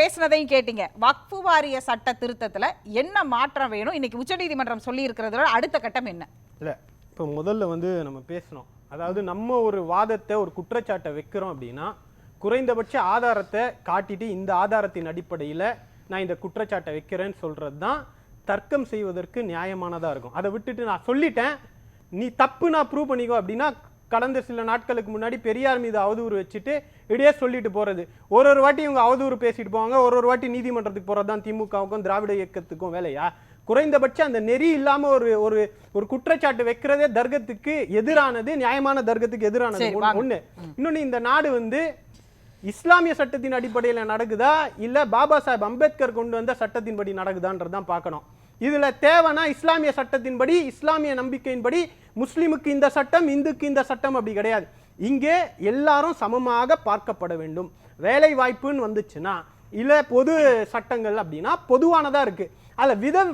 பேசுனதையும் கேட்டீங்க. வக்ஃபு வாரிய சட்ட திருத்தத்துல என்ன மாற்றம் வேணும், இன்னைக்கு உச்சநீதிமன்றம் சொல்லி இருக்கிறதோட அடுத்த கட்டம் என்ன? இல்லை, இப்போ முதல்ல நம்ம பேசணும். அதாவது நம்ம ஒரு வாதத்தை ஒரு குற்றச்சாட்டை வைக்கிறோம் அப்படின்னா குறைந்தபட்ச ஆதாரத்தை காட்டிட்டு இந்த ஆதாரத்தின் அடிப்படையில் நான் இந்த குற்றச்சாட்டை வைக்கிறேன்னு சொல்கிறது தான் தர்க்கம் செய்வதற்கு நியாயமானதாக இருக்கும். அதை விட்டுட்டு நான் சொல்லிட்டேன், நீ தப்பு நான் ப்ரூவ் பண்ணிக்கோ அப்படின்னா கடந்த சில நாட்களுக்கு முன்னாடி பெரியார் மீது அவதூறு வச்சுட்டு இடையே சொல்லிட்டு போகிறது. ஒரு வாட்டி இவங்க அவதூறு பேசிட்டு போவாங்க, ஒரு வாட்டி நீதிமன்றத்துக்கு போகிறது தான் திமுகவுக்கும் திராவிட இயக்கத்துக்கும் வேலையா? குறைந்தபட்சம் அந்த நெறி இல்லாம ஒரு குற்றச்சாட்டு வைக்கிறதே தர்க்கத்துக்கு எதிரானது, நியாயமான தர்க்கத்துக்கு எதிரானது ஒண்ணு. இன்னொன்னு, இந்த நாடு இஸ்லாமிய சட்டத்தின் அடிப்படையில் நடக்குதா இல்ல பாபா சாஹேப் அம்பேத்கர் கொண்டு வந்த சட்டத்தின்படி நடக்குதான்றதான் பார்க்கணும். இதுல தேவைன்னா இஸ்லாமிய சட்டத்தின்படி, இஸ்லாமிய நம்பிக்கையின்படி முஸ்லிமுக்கு இந்த சட்டம், இந்துக்கு இந்த சட்டம் அப்படி கிடையாது. இங்கே எல்லாரும் சமமாக பார்க்கப்பட வேண்டும். வேலை வாய்ப்புன்னு வந்துச்சுன்னா இல்ல பொது சட்டங்கள் அப்படின்னா பொதுவானதா இருக்கு. அதில்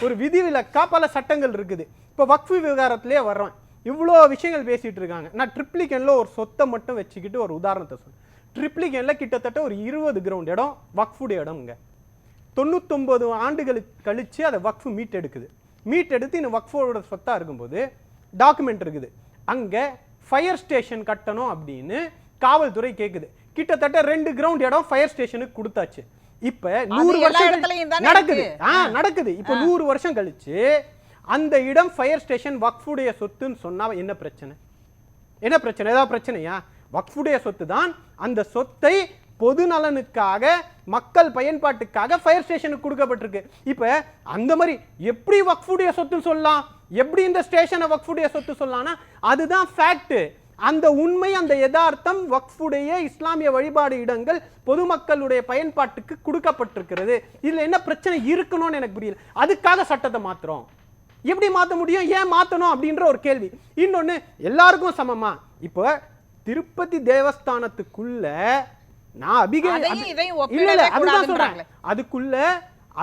ஒரு விதிவிலக்கா பல சட்டங்கள் இருக்குது. இப்போ வக்ஃபு விவகாரத்திலே வர்றோம், இவ்வளோ விஷயங்கள் பேசிட்டு இருக்காங்க. நான் ட்ரிப்ளிகேன்ல ஒரு சொத்தை மட்டும் வச்சுக்கிட்டு ஒரு உதாரணத்தை சொல்றேன். ட்ரிப்ளிகேன்ல கிட்டத்தட்ட ஒரு 20 கிரவுண்ட் இடம் வக்ஃபுடைய இடம்ங்க. 99 ஆண்டுகளுக்கு கழிச்சு அதை வக்ஃபு மீட்டெடுக்குது. மீட்டெடுத்து இந்த வக்ஃபோட சொத்தா இருக்கும்போது டாக்குமெண்ட் இருக்குது. அங்க ஃபயர் ஸ்டேஷன் கட்டணும் அப்படின்னு காவல்துறை கேட்குது. கிட்டத்தட்ட 2 கிரவுண்ட் இடம் ஃபயர் ஸ்டேஷனுக்கு கொடுத்தாச்சு. இப்ப 100 வருஷம் நடக்குது. இப்ப 100 வருஷம் கழிச்சு அந்த இடம் ஃபயர் ஸ்டேஷன் வக்ஃபுடைய சொத்துன்னு சொன்னா என்ன பிரச்சனை? என்ன பிரச்சனை? ஏதாவது பிரச்சனையா? வக்ஃபுடைய சொத்து தான். அந்த சொத்தை பொது நலனுக்காக, மக்கள் பயன்பாட்டுக்காக ஃபயர் ஸ்டேஷனுக்கு கொடுக்கப்பட்டிருக்கு. இப்ப அந்த மாதிரி எப்படி வக்ஃபுடைய சொத்து சொல்லலாம்? எப்படி இந்த ஸ்டேஷனை வக்ஃபுடைய சொத்து சொல்லலாம்னா அதுதான் ஃபேக்ட். அந்த உண்மை, அந்த யதார்த்தம் வக்ஃபுடைய இஸ்லாமிய வழிபாடு இடங்கள் பொதுமக்களுடைய பயன்பாட்டுக்கு கொடுக்கப்பட்டிருக்கிறது. இதுல என்ன பிரச்சனை இருக்கணும்னு எனக்கு புரியல. அதுக்காக சட்டத்தை மாத்துறோம். எப்படி மாற்ற முடியும்? ஏன் மாற்றணும் அப்படின்ற ஒரு கேள்வி. இன்னொன்னு, எல்லாருக்கும் சமமா? இப்போ திருப்பதி தேவஸ்தானத்துக்குள்ள நான் அதுதான் சொல்றேன், அதுக்குள்ள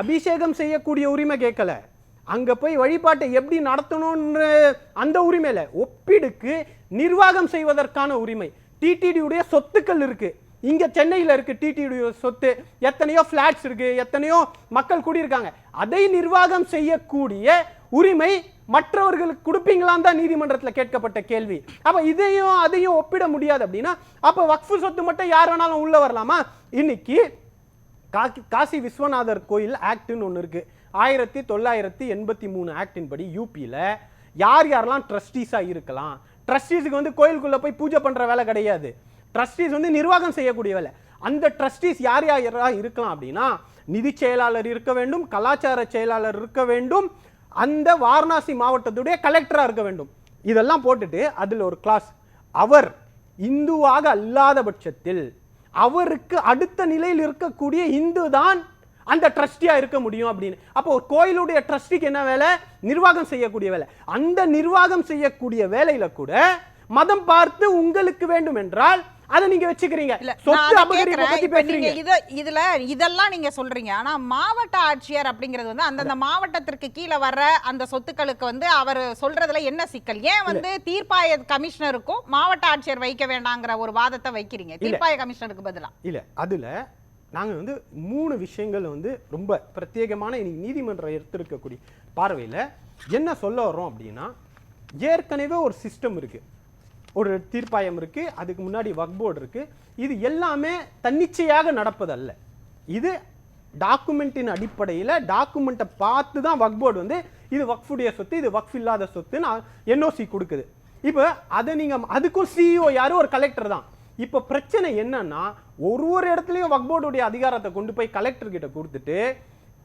அபிஷேகம் செய்யக்கூடிய உரிமை கேட்கல, அங்க போய் வழிபாட்டை எப்படி நடத்தணும்ன்ற அந்த உரிமையில ஒப்பிடுக்கு நிர்வாகம் செய்வதற்கான உரிமை. டிடிடியுடைய சொத்துக்கள் இருக்கு, இங்க சென்னையில் இருக்கு டிடிடியுடைய சொத்து, எத்தனையோ பிளாட்ஸ் இருக்கு, எத்தனையோ மக்கள் கூடியிருக்காங்க. அதை நிர்வாகம் செய்யக்கூடிய உரிமை மற்றவர்களுக்கு கொடுப்பீங்களான்னு தான் நீதிமன்றத்தில் கேட்கப்பட்ட கேள்வி. அப்ப இதையும் அதையும் ஒப்பிட முடியாது அப்படின்னா அப்ப வக்ஃபு சொத்து மட்டும் யார் வேணாலும் உள்ள வரலாமா? இன்னைக்கு காசி விஸ்வநாதர் கோயில் ஆக்ட்னு ஒன்று இருக்கு. 1983 ஆக்டின் படி யூபியில யார் யாரெல்லாம் ட்ரஸ்டீஸா இருக்கலாம். ட்ரஸ்டீஸுக்கு கோயிலுக்குள்ள போய் பூஜை பண்ற வேலை கிடையாது. ட்ரஸ்டீஸ் நிர்வாகம் செய்யக்கூடிய வேலை. அந்த ட்ரஸ்டீஸ் யார் யாரா இருக்கலாம் அப்படின்னா நிதி செயலாளர் இருக்க வேண்டும், கலாச்சார செயலாளர் இருக்க வேண்டும், அந்த வாரணாசி மாவட்டத்துடைய கலெக்டரா இருக்க வேண்டும். இதெல்லாம் போட்டுட்டு அதுல ஒரு கிளாஸ், அவர் இந்துவாக அல்லாத பட்சத்தில் அவருக்கு அடுத்த நிலையில் இருக்கக்கூடிய இந்து தான் அந்த ட்ரஸ்டியா இருக்க முடியும் அப்படின்னு. அப்போ ஒரு கோயிலுடைய ட்ரஸ்டிக்கு என்ன வேலை? நிர்வாகம் செய்யக்கூடிய வேலை. அந்த நிர்வாகம் செய்யக்கூடிய வேலையில கூட மதம் பார்த்து உங்களுக்கு வேண்டும் என்றால் அதை நீங்க வச்சுக்கிறீங்க. இதெல்லாம் நீங்க சொல்றீங்க. ஆனா மாவட்ட ஆட்சியர் அப்படிங்கிறது அந்தந்த மாவட்டத்திற்கு கீழே வர்ற அந்த சொத்துக்களுக்கு அவர் சொல்றதுல என்ன சிக்கல்? ஏன் தீர்ப்பாய கமிஷனருக்கும் மாவட்ட ஆட்சியர் வைக்க வேண்டாங்கிற ஒரு வாதத்தை வைக்கிறீங்க தீர்ப்பாய கமிஷனருக்கு பதிலா? இல்ல, அதுல நாங்க 3 விஷயங்கள் ரொம்ப பிரத்யேகமான நீதிமன்றம் எடுத்திருக்கக்கூடிய பார்வையில என்ன சொல்ல வர்றோம் அப்படின்னா, ஏற்கனவே ஒரு சிஸ்டம் இருக்கு, ஒரு தீர்ப்பாயம் இருக்கு, அதுக்கு முன்னாடி வக்ஃப் போர்டு இருக்கு. இது எல்லாமே தன்னிச்சையாக நடப்பதல்ல. இது டாக்குமெண்டின் அடிப்படையில் டாக்குமெண்ட்டை பார்த்து தான் வக்ஃப் போர்டு இது வக்ஃபுடைய சொத்து, இது வக்ஃப் இல்லாத சொத்துன்னு என்ஓசி கொடுக்குது. இப்போ அதை நீங்க அதுக்கும் சிஇஓ யாரும் ஒரு கலெக்டர் தான். இப்போ பிரச்சனை என்னன்னா, ஒரு இடத்துலையும் வக்ஃப் போர்டுடைய அதிகாரத்தை கொண்டு போய் கலெக்டர் கிட்ட கொடுத்துட்டு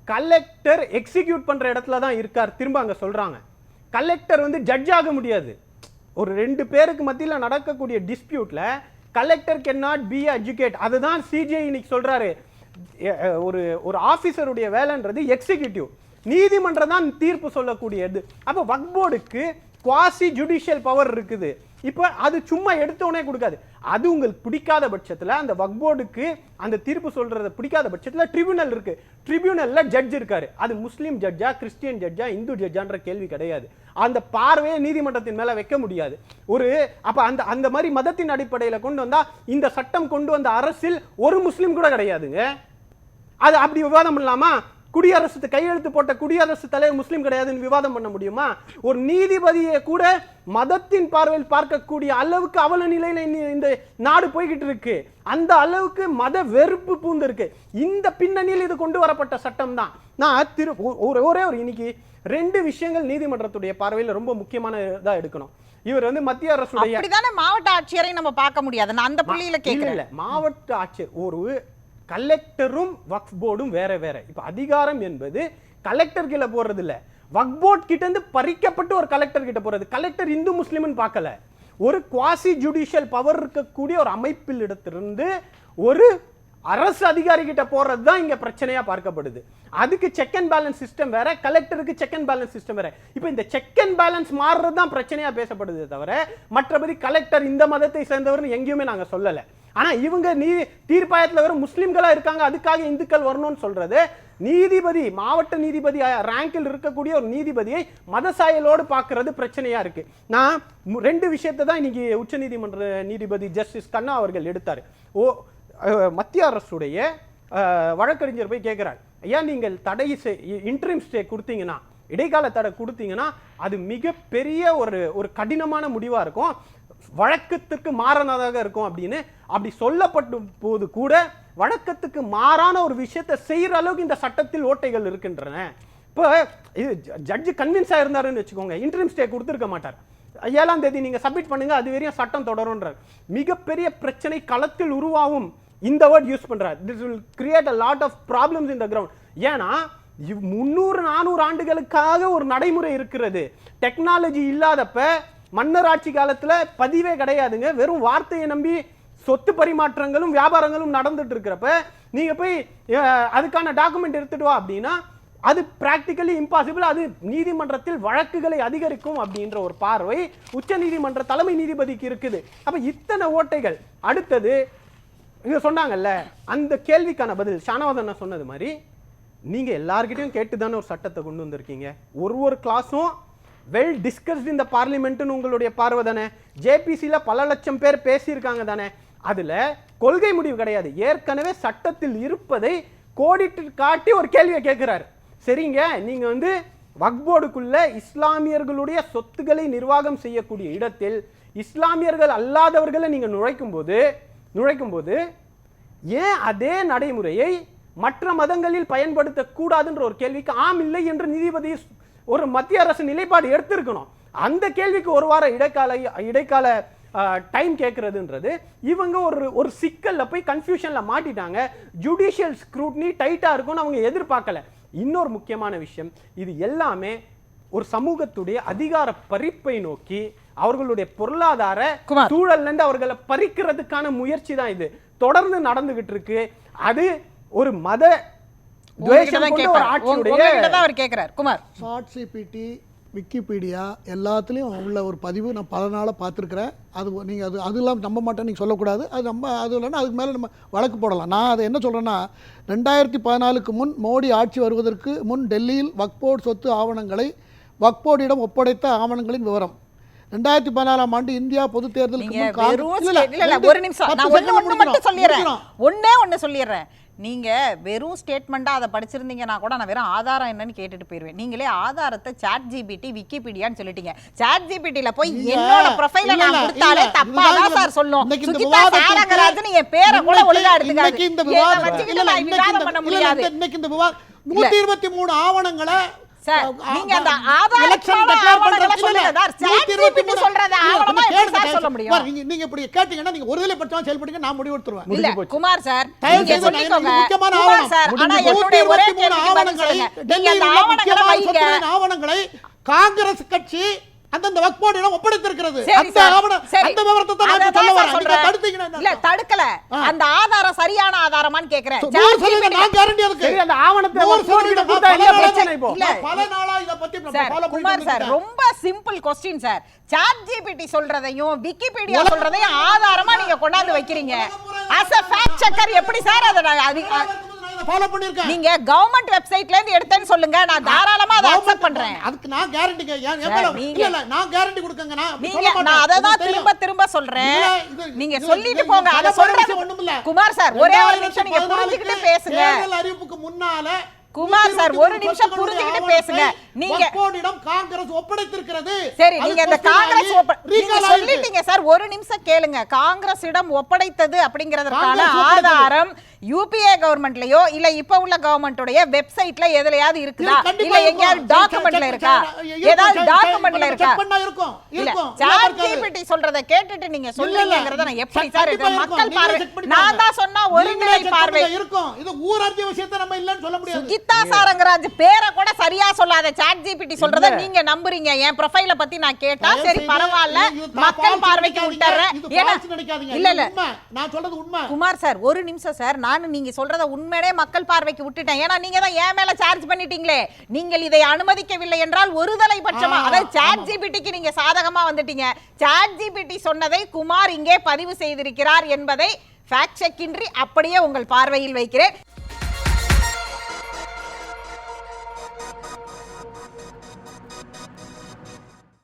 கலெக்டர் எக்ஸிக்யூட் பண்ற இடத்துல தான் இருக்கார். திரும்ப அங்க சொல்றாங்க கலெக்டர் ஜட்ஜ் ஆக முடியாது. ஒரு 2 பேருக்கு மத்தியில் நடக்கக்கூடிய டிஸ்பியூட்ல collector can not be educate. அதுதான் சிஜே இன்னைக்கு சொல்றாரு. ஒரு ஆபீசருடைய வேலைன்றது எக்ஸிகியூட்டிவ், நீதிமன்றம் தான் தீர்ப்பு சொல்லக்கூடியது. அப்ப வக்ஃப் போர்டுக்கு குவாசி ஜுடிஷியல் பவர் இருக்குது. இப்ப அது சும்மா எடுத்தோடனே கொடுக்காது. அது உங்களுக்கு பிடிக்காத பட்சத்துல, அந்த வக்ஃப் போர்டுக்கு அந்த தீர்ப்பு சொல்றத பிடிக்காத பட்சத்துல ட்ரிபியூனல் இருக்கு. ட்ரிபியூனல்ல ஜட்ஜ் இருக்காரு. அது முஸ்லீம் ஜட்ஜா, கிறிஸ்டியன் ஜட்ஜா, இந்து ஜட்ஜான்ற கேள்வி கிடையாது. அந்த பார்வையை நீதிமன்றத்தின் மேல வைக்க முடியாது. அப்ப அந்த மாதிரி மதத்தின் அடிப்படையில கொண்டு வந்தா இந்த சட்டம் கொண்டு வந்த அரசில் ஒரு முஸ்லீம் கூட கிடையாதுங்க. அது அப்படி விவாதம் பண்ணலாமா? குடியரசு கையெழுத்து போட்ட குடியரசு தலைவர் முஸ்லீம் கிடையாதுன்னு விவாதம் பண்ண முடியுமா? ஒரு நீதிபதியை கூட மதத்தின் பார்வையில் பார்க்கக்கூடிய அளவுக்கு அவல நிலையில இந்த நாடு போய்கிட்டு இருக்கு. அந்த அளவுக்கு மத வெறுப்பு பூந்து இருக்கு. இந்த பின்னணியில் இது கொண்டு வரப்பட்ட சட்டம் தான். நான் ஒரே ஒரு இன்னைக்கு 2 விஷயங்கள் நீதிமன்றத்துடைய பார்வையில் ரொம்ப முக்கியமானதா எடுக்கணும். இவர் வந்து மத்திய அரசுடைய அப்படிதானே மாவட்ட ஆட்சியரை நம்ம பார்க்க முடியாது. நான் அந்த புள்ளியில கேட்கிறேன். மாவட்ட ஆட்சியர் ஒரு கலெக்டரும் வக்ஃப் போர்டும் வேற வேற. இப்ப அதிகாரம் என்பது கலெக்டர் கீழே போறது இல்ல, வக்ஃப் போர்ட் கிட்ட இருந்து பறிக்கப்பட்டு ஒரு கலெக்டர் கிட்ட போறது. கலெக்டர் இந்து முஸ்லிம்னு பார்க்கல, ஒரு குவாசி ஜுடிஷியல் பவர் இருக்கக்கூடிய ஒரு அமைப்பில் இடத்திலிருந்து ஒரு அரசு அதிகாரி கிட்ட போறது தான் இங்க பிரச்சனையா பார்க்கப்படுது. அதுக்கு செக் அண்ட் பேலன்ஸ் சிஸ்டம் வேற, கலெக்டருக்கு செக் அண்ட் பேலன்ஸ் சிஸ்டம் வேற. இப்போ இந்த செக் அண்ட் பேலன்ஸ் மாறுறது தான் பிரச்சனையா பேசப்படுது தவிர மற்றபடி கலெக்டர் இந்த மதத்தை சேர்ந்தவர்னு எங்கேயுமே நாங்க சொல்லல. ஆனா இவங்க தீர்ப்பாயத்துல வெறும் முஸ்லிம்களா இருக்காங்க, அதுக்காக இந்துக்கள் வரணும்னு சொல்றது. நீதிபதி, மாவட்ட நீதிபதி ரேங்கில் இருக்கக்கூடிய ஒரு நீதிபதியை மத சாயலோடு பார்க்கறது பிரச்சனையா இருக்கு. நான் 2 விஷயத்தை தான் இன்னைக்கு உச்ச நீதிமன்ற நீதிபதி ஜஸ்டிஸ் கண்ணா அவர்கள் எடுத்தாரு. மத்திய அரசுடைய வழக்கறிஞர் போய் கேட்கிறார், ஐயா நீங்கள் தடை இன்டரிம் ஸ்டே கொடுத்தீங்கன்னா, இடைக்கால தடை கொடுத்தீங்கன்னா அது மிகப்பெரிய ஒரு கடினமான முடிவா இருக்கும், வழக்கத்துக்கு மாறானதாக இருக்கும் அப்படின்னு. அப்படி சொல்லப்படும் போது கூட வழக்கத்துக்கு மாறான ஒரு விஷயத்தை செய்யற அளவுக்கு இந்த சட்டத்தில் ஓட்டைகள் இருக்கின்றன. இப்போ இது ஜட்ஜு கன்வின்ஸா இருந்தாருன்னு வச்சுக்கோங்க, இன்டரிம் ஸ்டே கொடுத்துருக்க மாட்டார். 7ஆம் தேதி நீங்க சப்மிட் பண்ணுங்க, அது வரையும் சட்டம் தொடரும்ன்றார். மிகப்பெரிய பிரச்சனை களத்தில் உருவாகும். இந்த வேர்ட் யூஸ் பண்றார், this will create a lot of problems in the ground. ஏன்னா 300-400 ஆண்டுகளுக்காக ஒரு நடைமுறை இருக்கிறது. டெக்னாலஜி இல்லாதப்ப மன்னர் ஆட்சி காலத்துல பதிவே கிடையாதுங்க, வெறும் வார்த்தையை நம்பி சொத்து பரிமாற்றங்களும் வியாபாரங்களும் நடந்துட்டு இருக்கிறப்ப நீங்க போய் அதுக்கான டாக்குமெண்ட் எடுத்துட்டு வா அப்படின்னா அது பிராக்டிகலி இம்பாசிபிள். அது நீதிமன்றத்தில் வழக்குகளை அதிகரிக்கும் அப்படின்ற ஒரு பார்வை உச்ச நீதிமன்ற தலைமை நீதிபதிக்கு இருக்குது. அப்ப இத்தனை ஓட்டைகள். அடுத்தது இங்க சொன்னாங்கல்ல, அந்த கேள்விக்கான பதில் ஷானவாஸ் சொன்னது மாதிரி நீங்க எல்லார்கிட்டையும் கேட்டுதானே ஒரு சட்டத்தை கொண்டு வந்திருக்கீங்க. ஒரு கிளாஸும் வெல் டிஸ்கஸ்ட் இந்த பார்லிமெண்ட்னு உங்களுடைய பார்வை தானே. ஜேபிசில பல லட்சம் பேர் பேசியிருக்காங்க தானே. அதுல கொள்கை முடிவு கிடையாது, ஏற்கனவே சட்டத்தில் இருப்பதை கோடிட்டு காட்டி ஒரு கேள்வியை கேட்கிறாரு. சரிங்க, நீங்க வந்து வக்ஃப் போர்டுக்குள்ள இஸ்லாமியர்களுடைய சொத்துக்களை நிர்வாகம் செய்யக்கூடிய இடத்தில் இஸ்லாமியர்கள் அல்லாதவர்களை நீங்க நுழைக்கும் போது ஏன் அதே நடைமுறையை மற்ற மதங்களில் பயன்படுத்த கூடாதுன்ற ஒரு கேள்விக்கு ஆம் இல்லை என்று நீதிபதி ஒரு மத்திய அரசு நிலைப்பாடு எடுத்திருக்கணும். அந்த கேள்விக்கு ஒரு வார இடைக்கால டைம் கேட்கறதுன்றது இவங்க ஒரு சிக்கல்ல போய் கன்ஃபியூஷன்ல மாட்டிட்டாங்க. ஜுடிஷியல் ஸ்க்ரூட்னி டைட்டா இருக்கும்னு அவங்க எதிர்பார்க்கல. இன்னொரு முக்கியமான விஷயம், இது எல்லாமே ஒரு சமூகத்துடைய அதிகார பறிப்பை நோக்கி அவர்களுடைய பொருளாதார சூழல்ல இருந்து அவர்களை பறிக்கிறதுக்கான முயற்சி தான் இது தொடர்ந்து நடந்துகிட்டு இருக்கு. அது ஒரு மத விக்கிபீடியா எல்லாத்துலேயும் உள்ள ஒரு பதிவு நான் பல நாளாக பார்த்துருக்குறேன். அது நீங்கள் அது இல்லாமல் நம்ப மாட்டேன்னு நீங்கள் சொல்லக்கூடாது. அது இல்லைன்னா அதுக்கு மேலே நம்ம வழக்கு போடலாம். நான் அதை என்ன சொல்கிறேன்னா, 2014க்கு முன் மோடி ஆட்சி வருவதற்கு முன் டெல்லியில் வக்ஃப் போர்டு சொத்து ஆவணங்களை வக்ஃப் போர்டிடம் ஒப்படைத்த ஆவணங்களின் விவரம் 2014ஆம் ஆண்டு இந்தியா பொது தேர்தலுக்கு சொல்லிடுறேன். நீங்க வெறும் ஸ்டேட்மெண்டா அதை படிச்சிருந்தீங்கன்னா கூட நான் வெறும் ஆதாரம் என்னன்னு கேட்டுட்டு போயிருவேன். நீங்களே ஆதாரத்தை சாட் ஜிபிடி விக்கிபீடியான்னு சொல்லிட்டீங்க. சாட் ஜிபிடில போய் என்னோட ப்ரொஃபைல நான் கொடுத்தாலே தப்பா தான் சார் சொல்லும். சுகிதா சாரங்கராஜன் நீங்க பேரை கூட ஒழுங்கா எடுத்துக்காதீங்க. இந்த விவாதம் பண்ண முடியாது. இன்னைக்கு இந்த விவாதம் 123 ஆவணங்களை சார் நீங்க அந்த ஆவணங்களை சொல்லுங்க. சாட் ஜிபிடி சொல்றத ஆவணமா எப்படி சொல்ல முடியும்? நீங்க இப்படி கேட்டீங்கன்னா நீங்க ஒருதலை பட்சம் செயல்படுங்க, நான் முடிவு எடுத்துருவேன். இல்ல குமார் சார் நீங்க சொல்லிக்கோங்க. குமார் சார் ஆனா என்னுடைய ஒரே ஆவணங்களை டெல்லியில் உள்ள ஆவணங்களை காங்கிரஸ் கட்சி அந்த வக்ஃப் போர்டிடம் ஒப்படைத்திருக்கிறது. அந்த விவரத்தை தான் நான் சொல்ல வரேன். தடுத்தீங்கன்னா இல்ல தடுக்கல, அந்த ஆதாரம் சரியான ஆதாரமான்னு கேக்குறேன். நான் கேரண்டி அதுக்கு அந்த ஆவணத்தை வக்ஃப் போர்டிடம் கொடுத்தா என்ன பிரச்சனை? இப்போ பல நாளா இத பத்தி ஃபாலோ குமார் சார் ரொம்ப simple question sir. Chat GPT சொல்றதையும் விக்கிபீடியா சொல்றதையும் ஆதாரமா நீங்க கொண்டாந்து வைக்கிறீங்க. as a fact checker எப்படி சார் அத ஃபாலோ பண்ணிருக்கேன். நீங்க கவர்மெண்ட் வெப்சைட்ல இருந்து எடுத்தேன்னு சொல்லுங்க, நான் தாராளமா அதை அக்செப்ட் பண்றேன். அதுக்கு நான் கேரண்டிங்க. இல்ல நான் கேரண்டி கொடுக்கங்க. நான் அதை தான் திரும்ப சொல்றேன். நீங்க சொல்லிட்டு போங்க. அதை சொல்றது ஒண்ணுமில்ல. குமார் சார் ஒரே ஒரு நிமிஷம் நீங்க புரிஞ்சுக்கிட்டு பேசுங்க. தேர்தல் அறிவிப்புக்கு முன்னால குமார் சார் ஒரு நிமிஷம் புரிஞ்சுக்கிட்டு பேசுங்க. நீங்க காங்கிரஸ் ஒப்படைத்திருக்கிறது. சரி, நீங்க இந்த காங்கிரஸ் நீங்க சொல்லிட்டீங்க சார். ஒரு நிமிஷம் கேளுங்க. காங்கிரஸிடம் ஒப்படைத்தது அப்படிங்கறதுக்கான ஆதாரம் யூபிஏ கவர்மெண்ட்லயோ இல்ல இப்ப உள்ள கவர்மெண்டோட வெப்சைட்ல எதுலயாவது இருக்குதா? இல்ல எங்கயாவது டாக்குமெண்ட்ல இருக்கா? ஏதாவது டாக்குமெண்ட்ல இருக்கா? இல்ல ChatGPT சொல்றத கேட்டுட்டு நீங்க சொல்றீங்கங்கறத நான் எப்படி சார் மக்கள் பார்வை? நான் தான் சொன்னா ஒருநிலை பார்வை இருக்கும். இது ஊரறிஞ்ச விஷயத்தை நம்ம இல்லன்னு சொல்ல முடியாது. சுகிதா சாரங்கராஜ் பேரை கூட சரியா சொல்லாத ChatGPT சொல்றத நீங்க நம்புறீங்க. என் ப்ரொஃபைல பத்தி நான் கேட்டா சரி பரவாயில்ல மக்கள் பார்வைக்கு விட்டுறேன். இல்ல இல்ல நான் சொல்றது உண்மை. குமார் சார் ஒரு நிமிஷம் சார். நீங்க சொல்றத உண்மையே மக்கள் பார்வைக்கு விட்டுட்டேன். ஏன்னா நீங்க தான் ஏன் மேல சார்ஜ் பண்ணிட்டீங்களே. நீங்கள் இதை அனுமதிக்கவில்லை என்றால் ஒருதலை பட்சமா அதாவது ChatGPTக்கு நீங்க சாதகமா வந்துட்டீங்க. ChatGPT சொன்னதை குமார் இங்கே பதிவு செய்திருக்கிறார் என்பதை ஃபேக்ட் செக் இன்றி அப்படியே உங்கள் பார்வையில் வைக்கிறேன்.